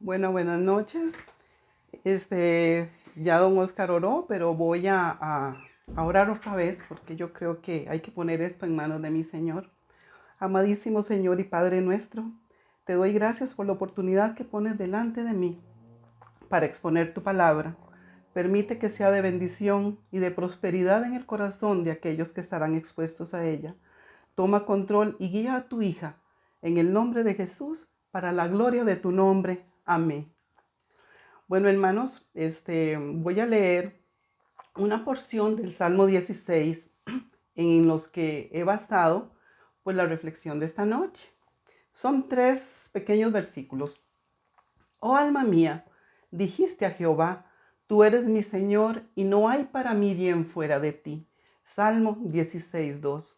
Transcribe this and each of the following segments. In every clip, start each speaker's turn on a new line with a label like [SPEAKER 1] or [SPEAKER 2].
[SPEAKER 1] Bueno, buenas noches. Ya don Oscar oró, pero voy a orar otra vez porque yo creo que hay que poner esto en manos de mi Señor. Amadísimo Señor y Padre nuestro, te doy gracias por la oportunidad que pones delante de mí para exponer tu palabra. Permite que sea de bendición y de prosperidad en el corazón de aquellos que estarán expuestos a ella. Toma control y guía a tu hija en el nombre de Jesús para la gloria de tu nombre. Amén. Bueno, hermanos, voy a leer una porción del Salmo 16 en los que he basado pues la reflexión de esta noche. Son 3 pequeños versículos. Oh alma mía, dijiste a Jehová, tú eres mi Señor y no hay para mí bien fuera de ti. Salmo 16:2.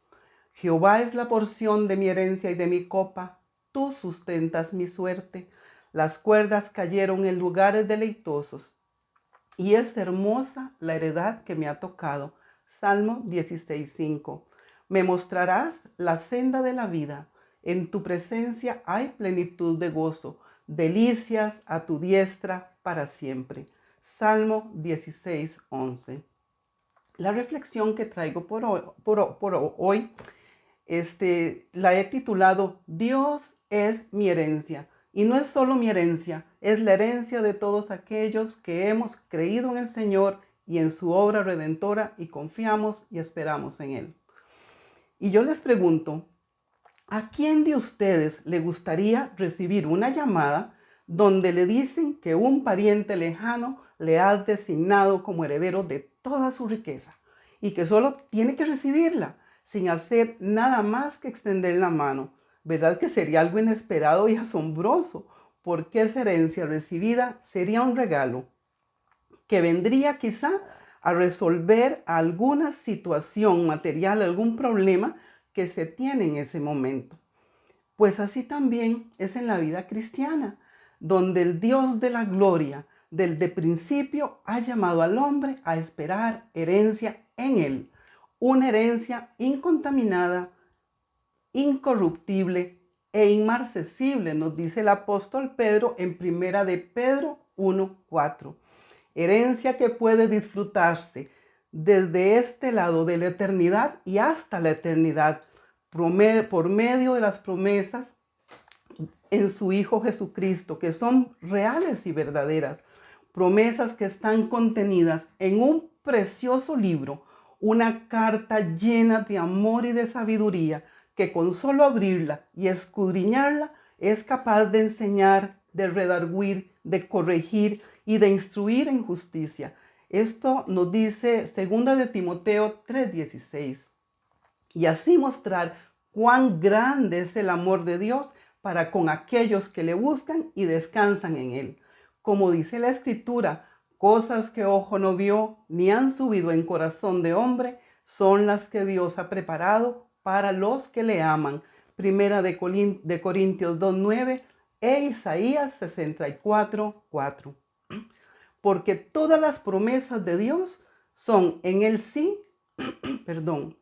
[SPEAKER 1] Jehová es la porción de mi herencia y de mi copa, tú sustentas mi suerte. Las cuerdas cayeron en lugares deleitosos y es hermosa la heredad que me ha tocado. Salmo 16:5. Me mostrarás la senda de la vida. En tu presencia hay plenitud de gozo, delicias a tu diestra para siempre. Salmo 16:11. La reflexión que traigo por hoy la he titulado Dios es mi herencia. Y no es solo mi herencia, es la herencia de todos aquellos que hemos creído en el Señor y en su obra redentora y confiamos y esperamos en Él. Y yo les pregunto, ¿a quién de ustedes le gustaría recibir una llamada donde le dicen que un pariente lejano le ha designado como heredero de toda su riqueza y que solo tiene que recibirla sin hacer nada más que extender la mano? ¿Verdad que sería algo inesperado y asombroso? Porque esa herencia recibida sería un regalo que vendría quizá a resolver alguna situación material, algún problema que se tiene en ese momento. Pues así también es en la vida cristiana, donde el Dios de la gloria, del de principio, ha llamado al hombre a esperar herencia en él, una herencia incontaminada, incorruptible e inmarcesible, nos dice el apóstol Pedro en primera de Pedro 1:4. Herencia que puede disfrutarse desde este lado de la eternidad y hasta la eternidad por medio de las promesas en su Hijo Jesucristo, que son reales y verdaderas, promesas que están contenidas en un precioso libro, una carta llena de amor y de sabiduría, que con solo abrirla y escudriñarla es capaz de enseñar, de redarguir, de corregir y de instruir en justicia. Esto nos dice 2 de Timoteo 3:16. Y así mostrar cuán grande es el amor de Dios para con aquellos que le buscan y descansan en él. Como dice la Escritura, cosas que ojo no vio ni han subido en corazón de hombre son las que Dios ha preparado para los que le aman. Primera de Corintios 2:9 e Isaías 64:4. Porque todas las promesas de Dios son en el sí, perdón,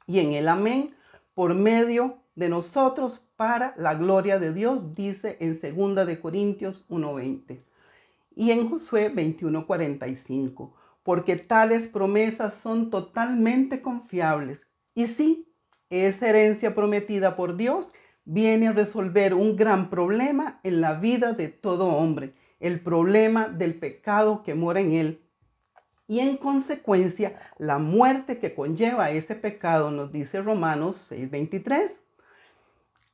[SPEAKER 1] y en el amén por medio de nosotros para la gloria de Dios, dice en 2 de Corintios 1:20 y en Josué 21:45, porque tales promesas son totalmente confiables. Y sí, esa herencia prometida por Dios viene a resolver un gran problema en la vida de todo hombre, el problema del pecado que mora en él y en consecuencia la muerte que conlleva ese pecado, nos dice Romanos 6:23.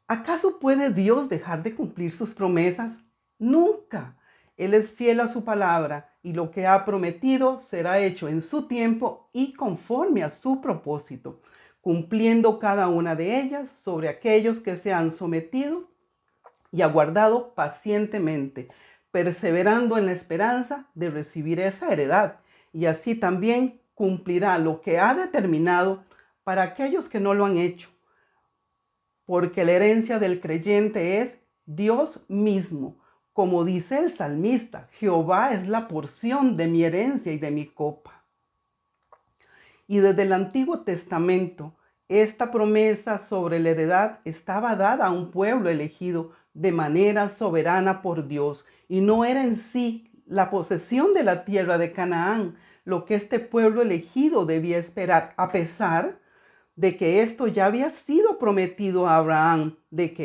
[SPEAKER 1] ¿Acaso puede Dios dejar de cumplir sus promesas? Nunca. Él es fiel a su palabra y lo que ha prometido será hecho en su tiempo y conforme a su propósito, cumpliendo cada una de ellas sobre aquellos que se han sometido y aguardado pacientemente, perseverando en la esperanza de recibir esa heredad, y así también cumplirá lo que ha determinado para aquellos que no lo han hecho, porque la herencia del creyente es Dios mismo. Como dice el salmista, Jehová es la porción de mi herencia y de mi copa. Y desde el Antiguo Testamento, esta promesa sobre la heredad estaba dada a un pueblo elegido de manera soberana por Dios, y no era en sí la posesión de la tierra de Canaán lo que este pueblo elegido debía esperar, a pesar de que esto ya había sido prometido a Abraham, de que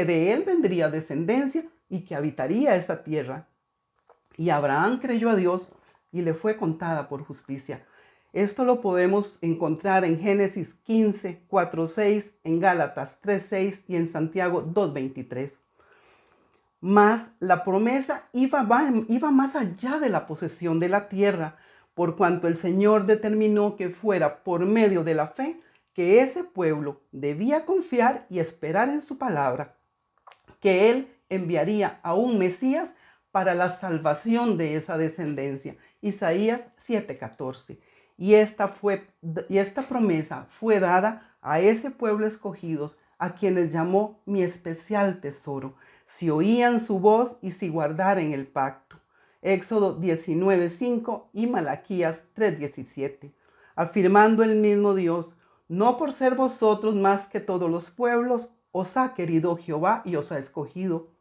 [SPEAKER 1] de él vendría descendencia y que habitaría esa tierra. Y Abraham creyó a Dios y le fue contada por justicia. Esto lo podemos encontrar en Génesis 15, 4, 6, en Gálatas 3, 6 y en Santiago 2, 23. Mas la promesa iba más allá de la posesión de la tierra, por cuanto el Señor determinó que fuera por medio de la fe que ese pueblo debía confiar y esperar en su palabra, que Él enviaría a un Mesías para la salvación de esa descendencia. Isaías 7:14. Y esta promesa fue dada a ese pueblo escogido, a quienes llamó mi especial tesoro, si oían su voz y si guardaran el pacto. Éxodo 19:5 y Malaquías 3:17. Afirmando el mismo Dios, no por ser vosotros más que todos los pueblos, os ha querido Jehová y os ha escogido,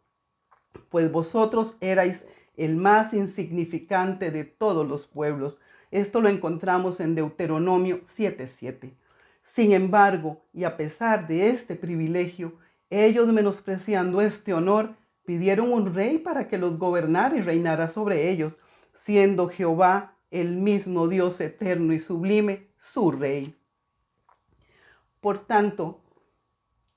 [SPEAKER 1] pues vosotros erais el más insignificante de todos los pueblos. Esto lo encontramos en Deuteronomio 7:7. Sin embargo, y a pesar de este privilegio, ellos, menospreciando este honor, pidieron un rey para que los gobernara y reinara sobre ellos, siendo Jehová el mismo Dios eterno y sublime, su rey. Por tanto,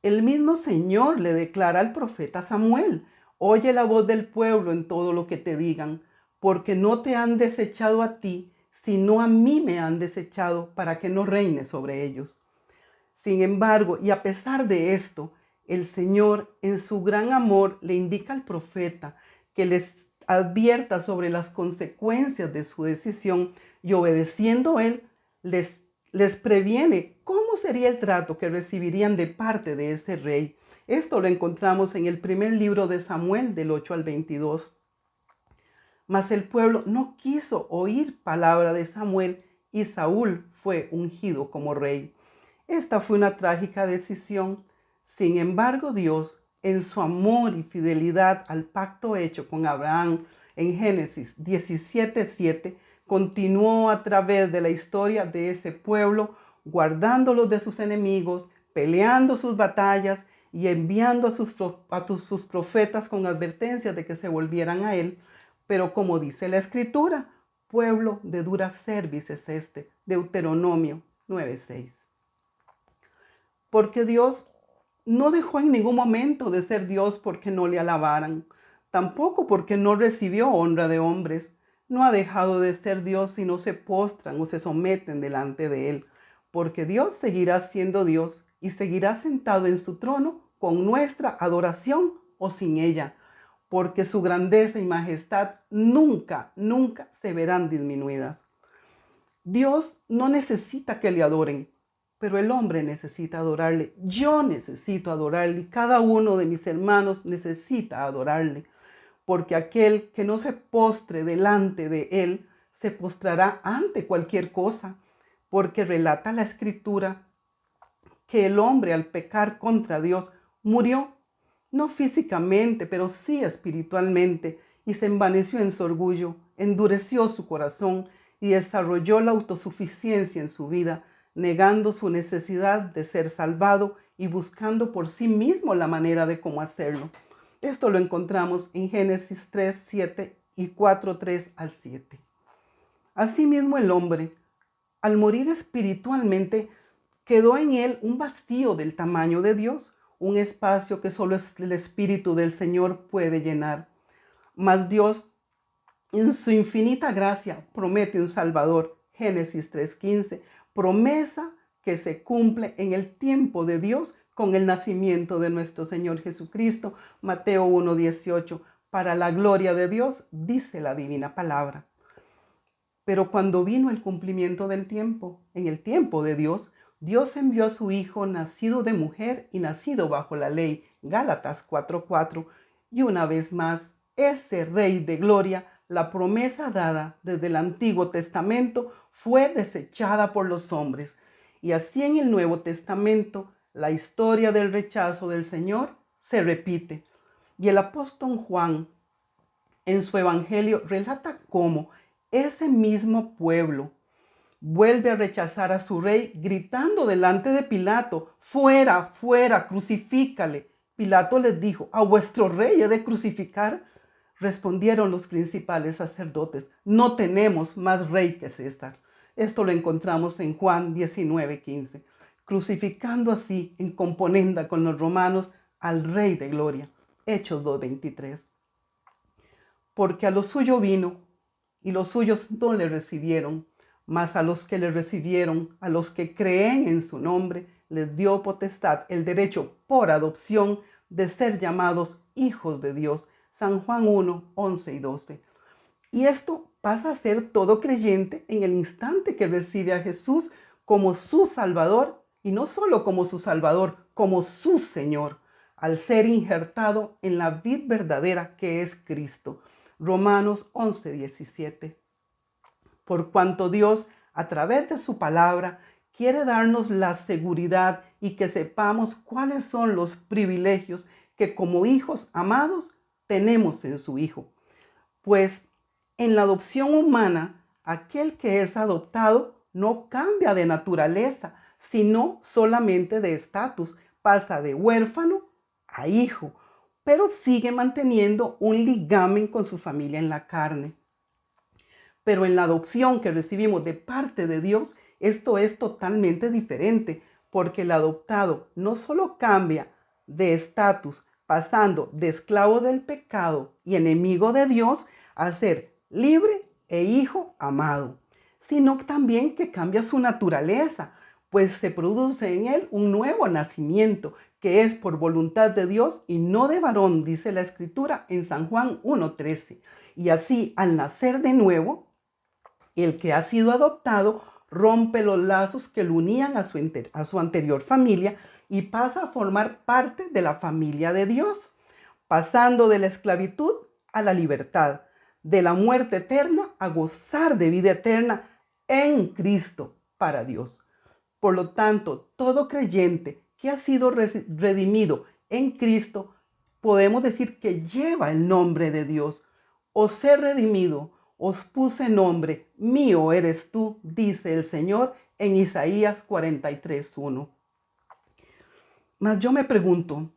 [SPEAKER 1] el mismo Señor le declara al profeta Samuel: oye la voz del pueblo en todo lo que te digan, porque no te han desechado a ti, sino a mí me han desechado para que no reine sobre ellos. Sin embargo, y a pesar de esto, el Señor en su gran amor le indica al profeta que les advierta sobre las consecuencias de su decisión, y obedeciendo él, les previene cómo sería el trato que recibirían de parte de ese rey. Esto lo encontramos en el primer libro de Samuel, del 8 al 22. Mas el pueblo no quiso oír palabra de Samuel y Saúl fue ungido como rey. Esta fue una trágica decisión. Sin embargo, Dios, en su amor y fidelidad al pacto hecho con Abraham en Génesis 17:7, continuó a través de la historia de ese pueblo, guardándolos de sus enemigos, peleando sus batallas y enviando a sus profetas con advertencias de que se volvieran a él. Pero como dice la Escritura, pueblo de dura cerviz es este, Deuteronomio 9:6. Porque Dios no dejó en ningún momento de ser Dios porque no le alabaran, tampoco porque no recibió honra de hombres. No ha dejado de ser Dios si no se postran o se someten delante de Él, porque Dios seguirá siendo Dios y seguirá sentado en su trono con nuestra adoración o sin ella, porque su grandeza y majestad nunca, nunca se verán disminuidas. Dios no necesita que le adoren, pero el hombre necesita adorarle. Yo necesito adorarle. Cada uno de mis hermanos necesita adorarle, porque aquel que no se postre delante de él se postrará ante cualquier cosa, porque relata la Escritura que el hombre al pecar contra Dios murió, no físicamente, pero sí espiritualmente, y se envaneció en su orgullo, endureció su corazón y desarrolló la autosuficiencia en su vida, negando su necesidad de ser salvado y buscando por sí mismo la manera de cómo hacerlo. Esto lo encontramos en Génesis 3, 7 y 4, 3 al 7. Asimismo, el hombre, al morir espiritualmente, quedó en él un vacío del tamaño de Dios, un espacio que solo el Espíritu del Señor puede llenar. Mas Dios, en su infinita gracia, promete un Salvador. Génesis 3:15, promesa que se cumple en el tiempo de Dios con el nacimiento de nuestro Señor Jesucristo. Mateo 1:18, para la gloria de Dios, dice la divina palabra. Pero cuando vino el cumplimiento del tiempo, en el tiempo de Dios, Dios envió a su Hijo nacido de mujer y nacido bajo la ley, Gálatas 4:4, y una vez más, ese Rey de gloria, la promesa dada desde el Antiguo Testamento, fue desechada por los hombres. Y así en el Nuevo Testamento, la historia del rechazo del Señor se repite. Y el apóstol Juan en su evangelio relata cómo ese mismo pueblo vuelve a rechazar a su rey, gritando delante de Pilato: fuera, fuera, crucifícale. Pilato les dijo: ¿a vuestro rey he de crucificar? Respondieron los principales sacerdotes: no tenemos más rey que César. Esto lo encontramos en Juan 19:15, crucificando así en componenda con los romanos al Rey de Gloria. Hechos 2:23. Porque a lo suyo vino, y los suyos no le recibieron, mas a los que le recibieron, a los que creen en su nombre, les dio potestad, el derecho por adopción de ser llamados hijos de Dios. San Juan 1:11 y 12. Y esto pasa a ser todo creyente en el instante que recibe a Jesús como su Salvador, y no solo como su Salvador, como su Señor, al ser injertado en la vid verdadera que es Cristo. Romanos 11:17. Por cuanto Dios, a través de su palabra, quiere darnos la seguridad y que sepamos cuáles son los privilegios que como hijos amados tenemos en su Hijo. Pues en la adopción humana, aquel que es adoptado no cambia de naturaleza, sino solamente de estatus. Pasa de huérfano a hijo, pero sigue manteniendo un ligamen con su familia en la carne. Pero en la adopción que recibimos de parte de Dios, esto es totalmente diferente, porque el adoptado no solo cambia de estatus, pasando de esclavo del pecado y enemigo de Dios a ser libre e hijo amado, sino también que cambia su naturaleza, pues se produce en él un nuevo nacimiento, que es por voluntad de Dios y no de varón, dice la Escritura en San Juan 1:13. Y así, al nacer de nuevo, el que ha sido adoptado rompe los lazos que lo unían a su anterior familia y pasa a formar parte de la familia de Dios, pasando de la esclavitud a la libertad, de la muerte eterna a gozar de vida eterna en Cristo para Dios. Por lo tanto, todo creyente que ha sido redimido en Cristo, podemos decir que lleva el nombre de Dios. Os he redimido, os puse nombre, mío eres tú, dice el Señor en Isaías 43:1. Mas yo me pregunto,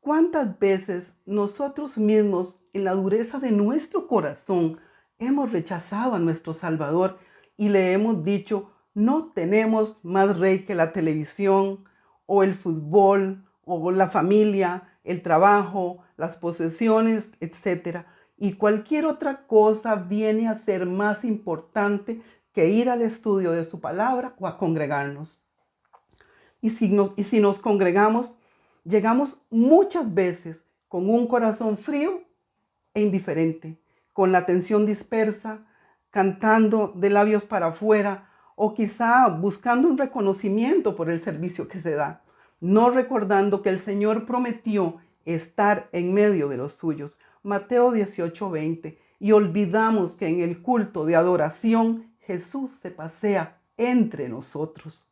[SPEAKER 1] ¿cuántas veces nosotros mismos, en la dureza de nuestro corazón, hemos rechazado a nuestro Salvador y le hemos dicho: no tenemos más rey que la televisión o el fútbol o la familia, el trabajo, las posesiones, etcétera? Y cualquier otra cosa viene a ser más importante que ir al estudio de su palabra o a congregarnos. Y si nos congregamos, llegamos muchas veces con un corazón frío e indiferente, con la atención dispersa, cantando de labios para afuera o quizá buscando un reconocimiento por el servicio que se da, no recordando que el Señor prometió estar en medio de los suyos. Mateo 18:20. Y olvidamos que en el culto de adoración Jesús se pasea entre nosotros.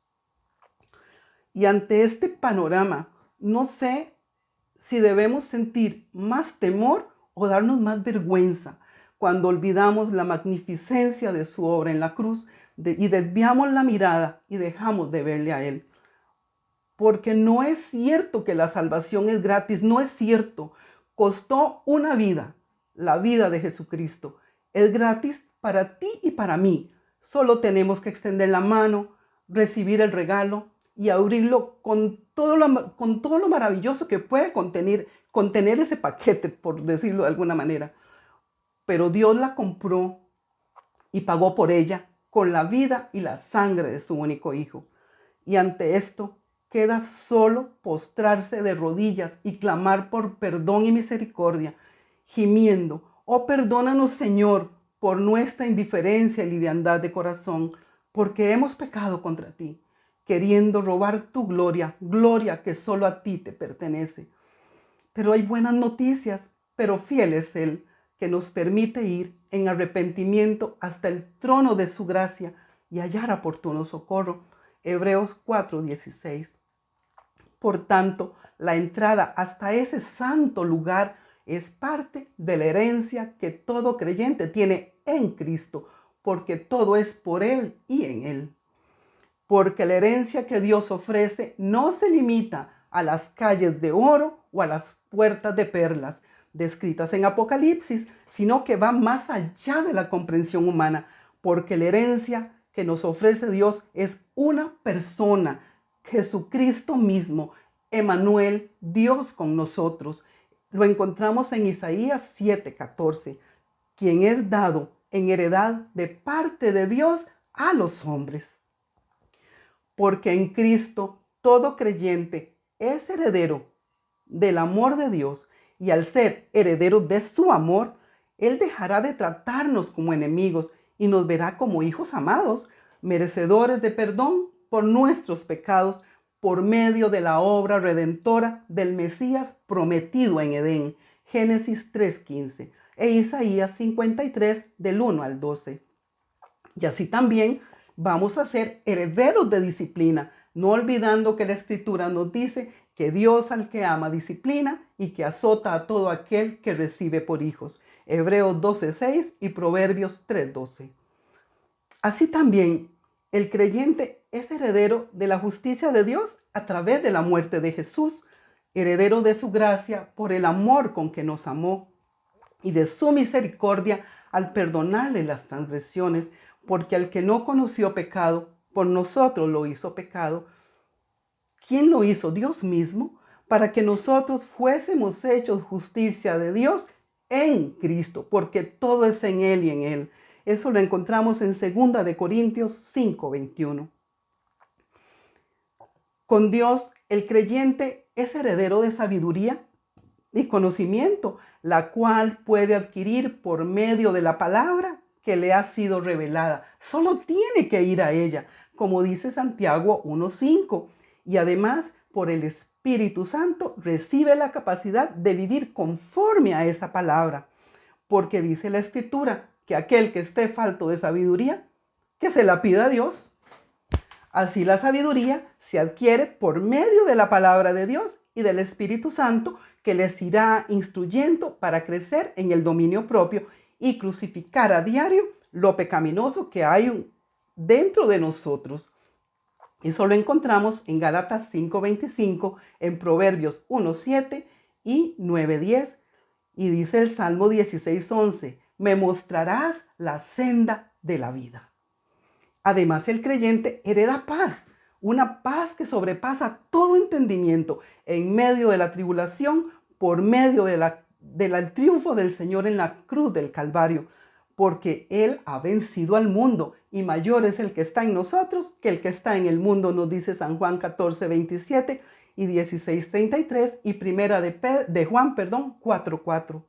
[SPEAKER 1] Y ante este panorama, no sé si debemos sentir más temor o darnos más vergüenza cuando olvidamos la magnificencia de su obra en la cruz y desviamos la mirada y dejamos de verle a Él. Porque no es cierto que la salvación es gratis, no es cierto. Costó una vida, la vida de Jesucristo. Es gratis para ti y para mí. Solo tenemos que extender la mano, recibir el regalo y abrirlo con todo lo maravilloso que puede contener ese paquete, por decirlo de alguna manera. Pero Dios la compró y pagó por ella con la vida y la sangre de su único Hijo. Y ante esto queda solo postrarse de rodillas y clamar por perdón y misericordia, gimiendo: oh, perdónanos, Señor, por nuestra indiferencia y liviandad de corazón, porque hemos pecado contra ti, queriendo robar tu gloria, gloria que solo a ti te pertenece. Pero hay buenas noticias, pero fiel es Él, que nos permite ir en arrepentimiento hasta el trono de su gracia y hallar oportuno socorro. Hebreos 4:16. Por tanto, la entrada hasta ese santo lugar es parte de la herencia que todo creyente tiene en Cristo, porque todo es por Él y en Él. Porque la herencia que Dios ofrece no se limita a las calles de oro o a las puertas de perlas descritas en Apocalipsis, sino que va más allá de la comprensión humana, porque la herencia que nos ofrece Dios es una persona, Jesucristo mismo, Emmanuel, Dios con nosotros. Lo encontramos en Isaías 7:14, quien es dado en heredad de parte de Dios a los hombres. Porque en Cristo todo creyente es heredero del amor de Dios, y al ser heredero de su amor, Él dejará de tratarnos como enemigos y nos verá como hijos amados, merecedores de perdón por nuestros pecados, por medio de la obra redentora del Mesías prometido en Edén, Génesis 3:15 e Isaías 53 del 1 al 12. Y así también vamos a ser herederos de disciplina, no olvidando que la Escritura nos dice que Dios al que ama disciplina y que azota a todo aquel que recibe por hijos. Hebreos 12:6 y Proverbios 3:12. Así también el creyente es heredero de la justicia de Dios a través de la muerte de Jesús, heredero de su gracia por el amor con que nos amó y de su misericordia al perdonarle las transgresiones, porque al que no conoció pecado, por nosotros lo hizo pecado. ¿Quién lo hizo? Dios mismo, para que nosotros fuésemos hechos justicia de Dios en Cristo, porque todo es en Él y en Él. Eso lo encontramos en 2 Corintios 5:21. Con Dios, el creyente es heredero de sabiduría y conocimiento, la cual puede adquirir por medio de la palabra que le ha sido revelada. Solo tiene que ir a ella, como dice Santiago 1:5. Y además, por el Espíritu Santo, recibe la capacidad de vivir conforme a esa palabra. Porque dice la Escritura que aquel que esté falto de sabiduría, que se la pida a Dios. Así la sabiduría se adquiere por medio de la palabra de Dios y del Espíritu Santo, que les irá instruyendo para crecer en el dominio propio y crucificar a diario lo pecaminoso que hay dentro de nosotros. Eso lo encontramos en Gálatas 5:25, en Proverbios 1:7 y 9:10. Y dice el Salmo 16:11, me mostrarás la senda de la vida. Además, el creyente hereda paz, una paz que sobrepasa todo entendimiento en medio de la tribulación por medio del triunfo del Señor en la cruz del Calvario, porque Él ha vencido al mundo y mayor es el que está en nosotros que el que está en el mundo, nos dice San Juan 14:27 y 16:33 y primera de Juan 4:4.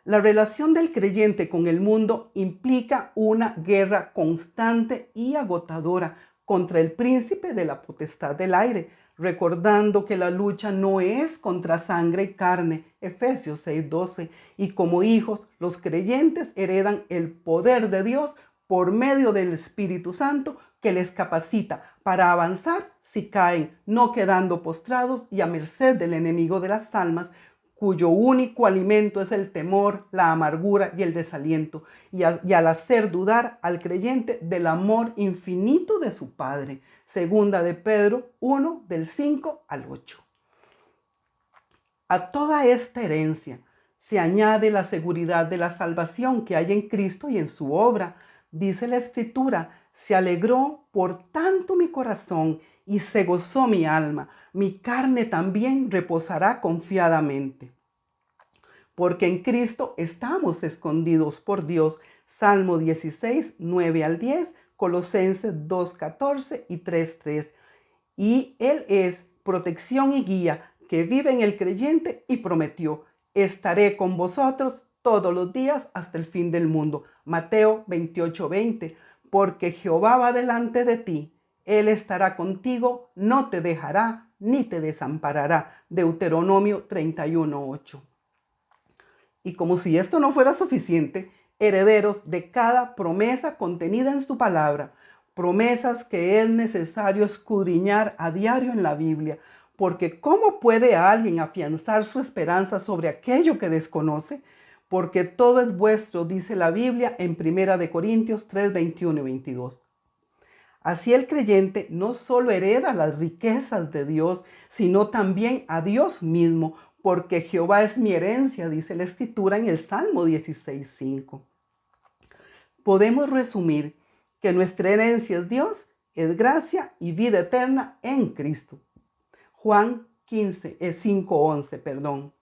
[SPEAKER 1] La relación del creyente con el mundo implica una guerra constante y agotadora contra el príncipe de la potestad del aire, recordando que la lucha no es contra sangre y carne, Efesios 6:12, y como hijos los creyentes heredan el poder de Dios por medio del Espíritu Santo que les capacita para avanzar si caen, no quedando postrados y a merced del enemigo de las almas, cuyo único alimento es el temor, la amargura y el desaliento, y al hacer dudar al creyente del amor infinito de su Padre. Segunda de Pedro 1, del 5 al 8. A toda esta herencia se añade la seguridad de la salvación que hay en Cristo y en su obra. Dice la Escritura, se alegró por tanto mi corazón y se gozó mi alma, mi carne también reposará confiadamente. Porque en Cristo estamos escondidos por Dios. Salmo 16, 9 al 10, Colosenses 2, 14 y 3, 3. Y Él es protección y guía que vive en el creyente y prometió, estaré con vosotros todos los días hasta el fin del mundo. Mateo 28, 20. Porque Jehová va delante de ti, Él estará contigo, no te dejará ni te desamparará. Deuteronomio 31, 8. Y como si esto no fuera suficiente, herederos de cada promesa contenida en su palabra, promesas que es necesario escudriñar a diario en la Biblia, Porque ¿cómo puede alguien afianzar su esperanza sobre aquello que desconoce? Porque todo es vuestro, dice la Biblia en 1 Corintios 3, 21 y 22. Así el creyente no solo hereda las riquezas de Dios, sino también a Dios mismo, porque Jehová es mi herencia, dice la Escritura en el Salmo 16, 5. Podemos resumir que nuestra herencia es Dios, es gracia y vida eterna en Cristo. Juan 5:11, perdón.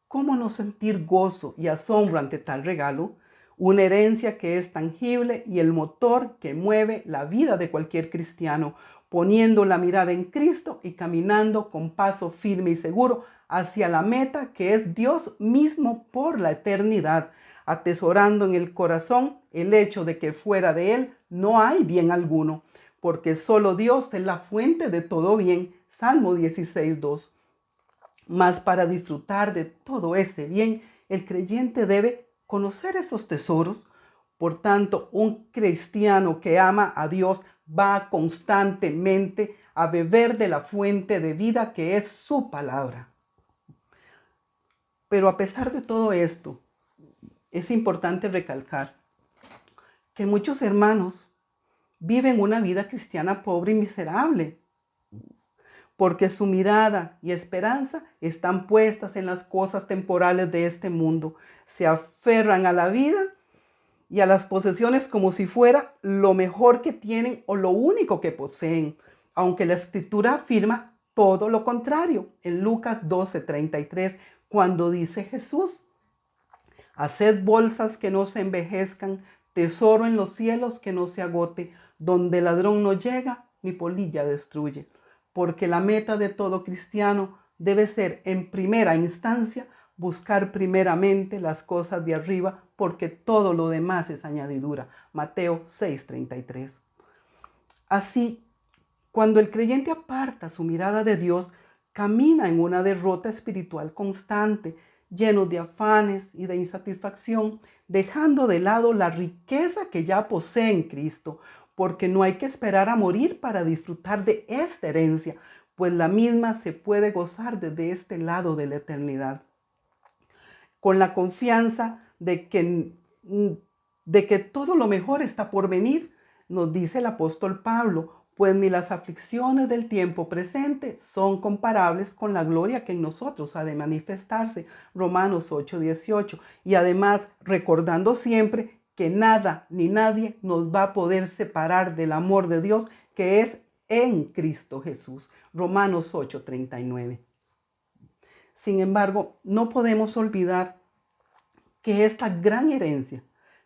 [SPEAKER 1] ¿Cómo no sentir gozo y asombro ante tal regalo? Una herencia que es tangible y el motor que mueve la vida de cualquier cristiano, poniendo la mirada en Cristo y caminando con paso firme y seguro hacia la meta que es Dios mismo por la eternidad, atesorando en el corazón el hecho de que fuera de Él no hay bien alguno, porque solo Dios es la fuente de todo bien. Salmo 16:2. Mas para disfrutar de todo ese bien, el creyente debe conocer esos tesoros. Por tanto, un cristiano que ama a Dios va constantemente a beber de la fuente de vida que es su palabra. Pero a pesar de todo esto, es importante recalcar que muchos hermanos viven una vida cristiana pobre y miserable, porque su mirada y esperanza están puestas en las cosas temporales de este mundo. Se aferran a la vida y a las posesiones como si fuera lo mejor que tienen o lo único que poseen, aunque la Escritura afirma todo lo contrario en Lucas 12:33, cuando dice Jesús: haced bolsas que no se envejezcan, tesoro en los cielos que no se agote, donde el ladrón no llega ni polilla destruye. Porque la meta de todo cristiano debe ser, en primera instancia, buscar primeramente las cosas de arriba, porque todo lo demás es añadidura. Mateo 6:33. Así, cuando el creyente aparta su mirada de Dios, camina en una derrota espiritual constante, lleno de afanes y de insatisfacción, dejando de lado la riqueza que ya posee en Cristo, porque no hay que esperar a morir para disfrutar de esta herencia, pues la misma se puede gozar desde este lado de la eternidad. Con la confianza de que todo lo mejor está por venir, nos dice el apóstol Pablo, pues ni las aflicciones del tiempo presente son comparables con la gloria que en nosotros ha de manifestarse. Romanos 8:18. Y además recordando siempre que nada ni nadie nos va a poder separar del amor de Dios que es en Cristo Jesús. Romanos 8:39. Sin embargo, no podemos olvidar que esta gran herencia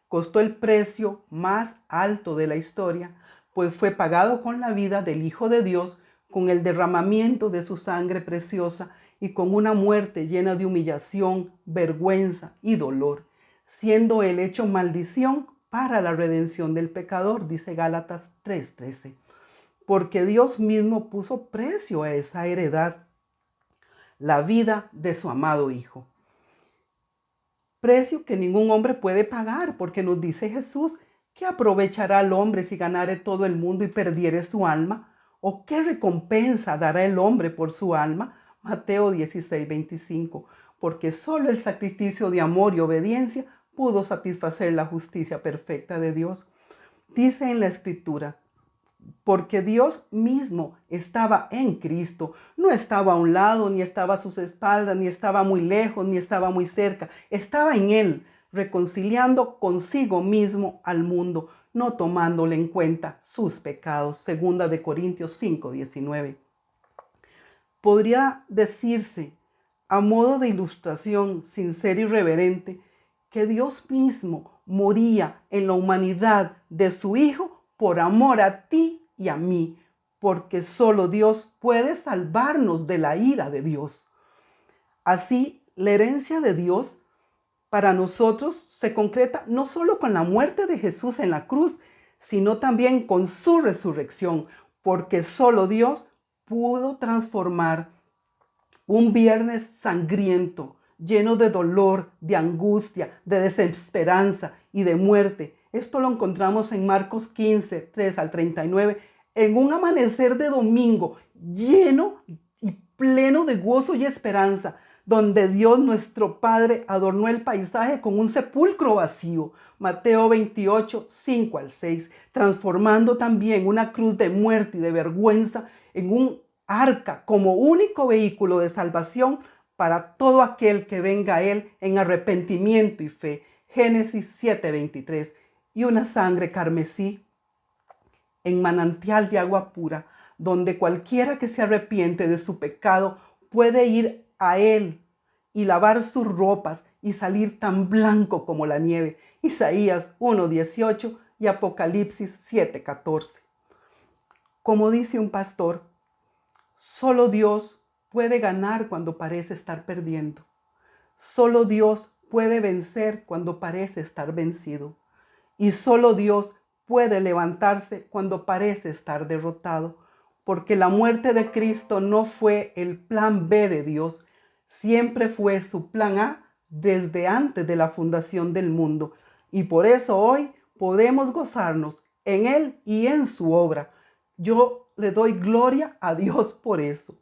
[SPEAKER 1] costó el precio más alto de la historia, pues fue pagado con la vida del Hijo de Dios, con el derramamiento de su sangre preciosa y con una muerte llena de humillación, vergüenza y dolor, siendo el hecho maldición para la redención del pecador, dice Gálatas 3:13. Porque Dios mismo puso precio a esa heredad, la vida de su amado Hijo. Precio que ningún hombre puede pagar, porque nos dice Jesús: ¿qué aprovechará el hombre si ganare todo el mundo y perdiere su alma? ¿O qué recompensa dará el hombre por su alma? Mateo 16:25. Porque solo el sacrificio de amor y obediencia pudo satisfacer la justicia perfecta de Dios. Dice en la Escritura: porque Dios mismo estaba en Cristo. No estaba a un lado, ni estaba a sus espaldas, ni estaba muy lejos, ni estaba muy cerca. Estaba en Él, reconciliando consigo mismo al mundo, no tomándole en cuenta sus pecados. Segunda de Corintios 5:19. Podría decirse, a modo de ilustración, sin ser irreverente, que Dios mismo moría en la humanidad de su Hijo por amor a ti y a mí, porque solo Dios puede salvarnos de la ira de Dios. Así, la herencia de Dios para nosotros se concreta no solo con la muerte de Jesús en la cruz, sino también con su resurrección, porque solo Dios pudo transformar un viernes sangriento, lleno de dolor, de angustia, de desesperanza y de muerte. Esto lo encontramos en Marcos 15:3-39, en un amanecer de domingo lleno y pleno de gozo y esperanza, donde Dios nuestro Padre adornó el paisaje con un sepulcro vacío. Mateo 28, 5 al 6, transformando también una cruz de muerte y de vergüenza en un arca como único vehículo de salvación para todo aquel que venga a Él en arrepentimiento y fe. Génesis 7:23. Y una sangre carmesí en manantial de agua pura, donde cualquiera que se arrepiente de su pecado puede ir a Él y lavar sus ropas y salir tan blanco como la nieve. Isaías 1:18 y Apocalipsis 7:14. Como dice un pastor, solo Dios puede ganar cuando parece estar perdiendo. Solo Dios puede vencer cuando parece estar vencido. Y solo Dios puede levantarse cuando parece estar derrotado, porque la muerte de Cristo no fue el plan B de Dios, siempre fue su plan A desde antes de la fundación del mundo. Y por eso hoy podemos gozarnos en Él y en su obra. Yo le doy gloria a Dios por eso.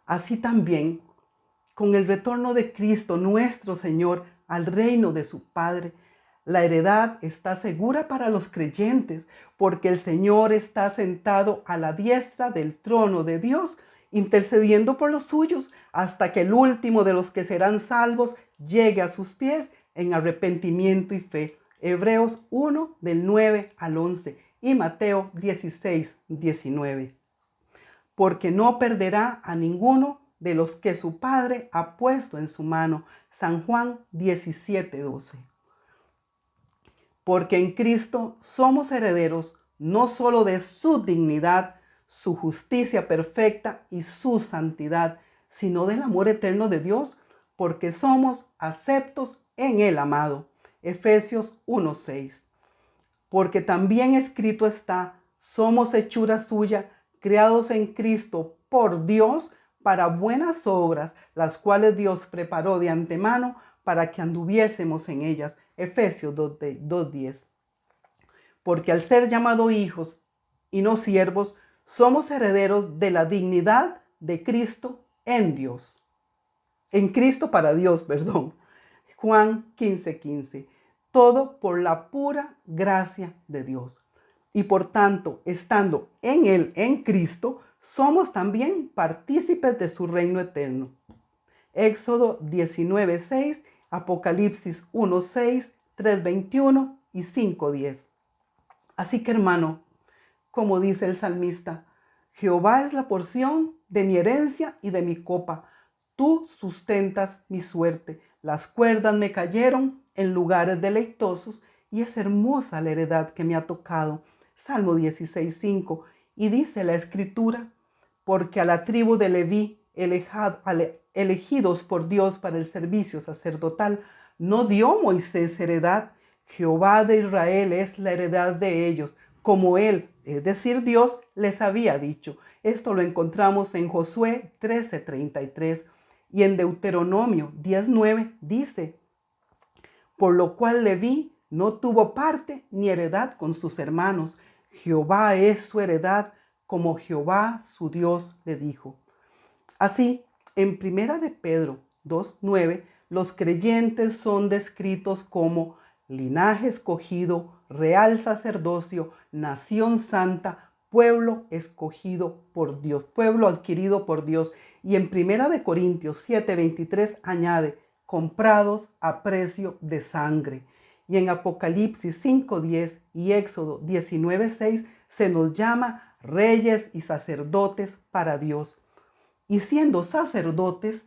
[SPEAKER 1] Así también, con el retorno de Cristo nuestro Señor al reino de su Padre, la heredad está segura para los creyentes, porque el Señor está sentado a la diestra del trono de Dios, intercediendo por los suyos, hasta que el último de los que serán salvos llegue a sus pies en arrepentimiento y fe. Hebreos 1, del 9 al 11 y Mateo 16, 19. Porque no perderá a ninguno de los que su Padre ha puesto en su mano. San Juan 17, 12. Porque en Cristo somos herederos no solo de su dignidad, su justicia perfecta y su santidad, sino del amor eterno de Dios, porque somos aceptos en el amado. Efesios 1:6. Porque también escrito está, somos hechura suya, creados en Cristo por Dios para buenas obras, las cuales Dios preparó de antemano para que anduviésemos en ellas. Efesios 2:10. Porque al ser llamados hijos y no siervos, somos herederos de la dignidad de Cristo en Dios. En Cristo para Dios, perdón. Juan 15:15. Todo por la pura gracia de Dios. Y por tanto, estando en Él, en Cristo, somos también partícipes de su reino eterno. Éxodo 19:6, Apocalipsis 1:6, 3:21 y 5:10. Así que, hermano, como dice el salmista, Jehová es la porción de mi herencia y de mi copa. Tú sustentas mi suerte. Las cuerdas me cayeron en lugares deleitosos y es hermosa la heredad que me ha tocado. Salmo 16:5. Y dice la escritura, porque a la tribu de Leví, elegidos por Dios para el servicio sacerdotal, no dio Moisés heredad. Jehová de Israel es la heredad de ellos, como él, es decir, Dios, les había dicho. Esto lo encontramos en Josué 13:33 y en Deuteronomio 10:9 dice, por lo cual Leví no tuvo parte ni heredad con sus hermanos. Jehová es su heredad, como Jehová su Dios le dijo. Así, en Primera de Pedro 2:9, los creyentes son descritos como linaje escogido, real sacerdocio, nación santa, pueblo escogido por Dios, pueblo adquirido por Dios. Y en Primera de Corintios 7:23 añade, comprados a precio de sangre. Y en Apocalipsis 5:10 y Éxodo 19:6 se nos llama reyes y sacerdotes para Dios. Y siendo sacerdotes,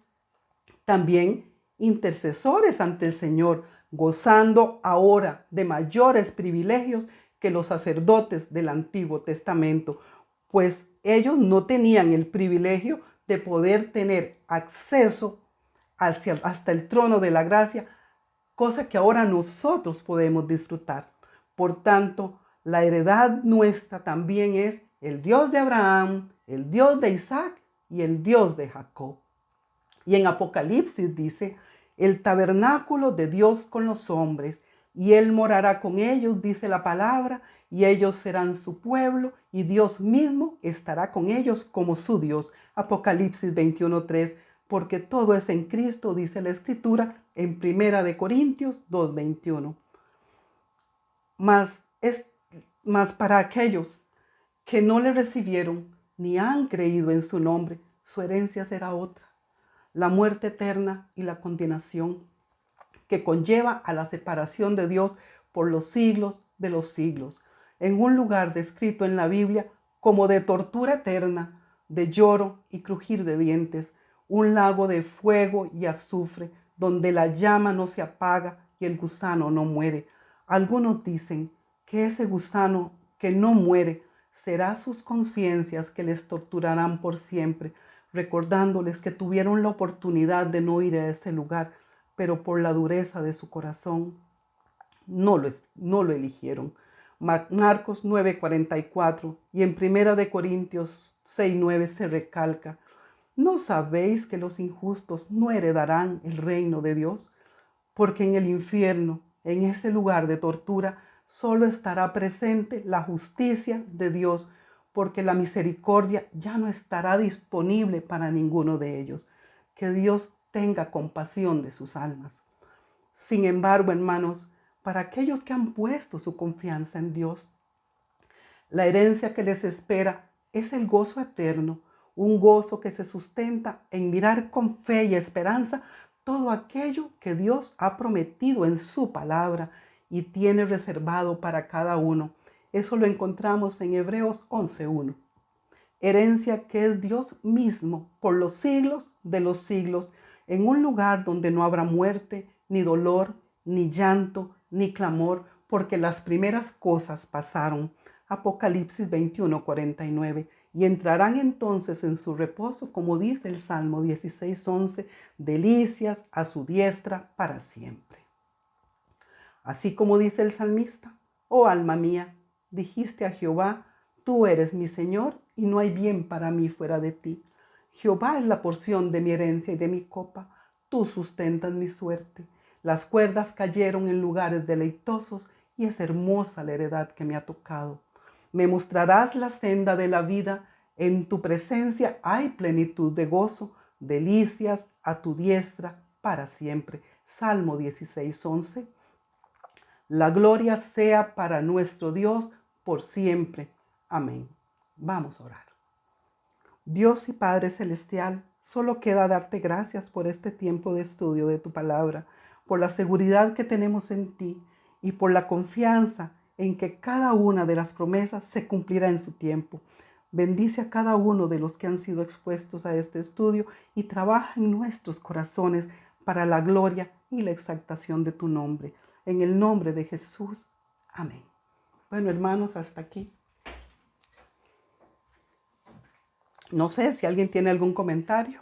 [SPEAKER 1] también intercesores ante el Señor, gozando ahora de mayores privilegios que los sacerdotes del Antiguo Testamento, pues ellos no tenían el privilegio de poder tener acceso hasta el trono de la gracia, cosa que ahora nosotros podemos disfrutar. Por tanto, la heredad nuestra también es el Dios de Abraham, el Dios de Isaac y el Dios de Jacob. Y en Apocalipsis dice, el tabernáculo de Dios con los hombres, y Él morará con ellos, dice la palabra, y ellos serán su pueblo, y Dios mismo estará con ellos como su Dios. Apocalipsis 21:3, porque todo es en Cristo, dice la Escritura en 1 Corintios 2:21. Mas para aquellos que no le recibieron ni han creído en su nombre, su herencia será otra, la muerte eterna y la condenación, que conlleva a la separación de Dios por los siglos de los siglos, en un lugar descrito en la Biblia como de tortura eterna, de lloro y crujir de dientes, un lago de fuego y azufre, donde la llama no se apaga y el gusano no muere. Algunos dicen que ese gusano que no muere será sus conciencias que les torturarán por siempre, recordándoles que tuvieron la oportunidad de no ir a ese lugar, pero por la dureza de su corazón no lo eligieron. Marcos 9:44 y en 1 Corintios 6:9 se recalca: ¿no sabéis que los injustos no heredarán el reino de Dios? Porque en el infierno, en ese lugar de tortura, solo estará presente la justicia de Dios, porque la misericordia ya no estará disponible para ninguno de ellos. Que Dios tenga compasión de sus almas. Sin embargo, hermanos, para aquellos que han puesto su confianza en Dios, la herencia que les espera es el gozo eterno, un gozo que se sustenta en mirar con fe y esperanza todo aquello que Dios ha prometido en su palabra y tiene reservado para cada uno. Eso lo encontramos en Hebreos 11:1. Herencia que es Dios mismo por los siglos de los siglos, en un lugar donde no habrá muerte, ni dolor, ni llanto, ni clamor, porque las primeras cosas pasaron. Apocalipsis 21:49. Y entrarán entonces en su reposo, como dice el Salmo 16:11, delicias a su diestra para siempre. Así como dice el salmista: oh alma mía, dijiste a Jehová, tú eres mi Señor y no hay bien para mí fuera de ti. Jehová es la porción de mi herencia y de mi copa, tú sustentas mi suerte. Las cuerdas cayeron en lugares deleitosos y es hermosa la heredad que me ha tocado. Me mostrarás la senda de la vida, en tu presencia hay plenitud de gozo, delicias a tu diestra para siempre. Salmo 16:11. La gloria sea para nuestro Dios por siempre. Amén. Vamos a orar. Dios y Padre Celestial, solo queda darte gracias por este tiempo de estudio de tu palabra, por la seguridad que tenemos en ti y por la confianza en que cada una de las promesas se cumplirá en su tiempo. Bendice a cada uno de los que han sido expuestos a este estudio y trabaja en nuestros corazones para la gloria y la exaltación de tu nombre. En el nombre de Jesús. Amén. Bueno, hermanos, hasta aquí. No sé si alguien tiene algún comentario.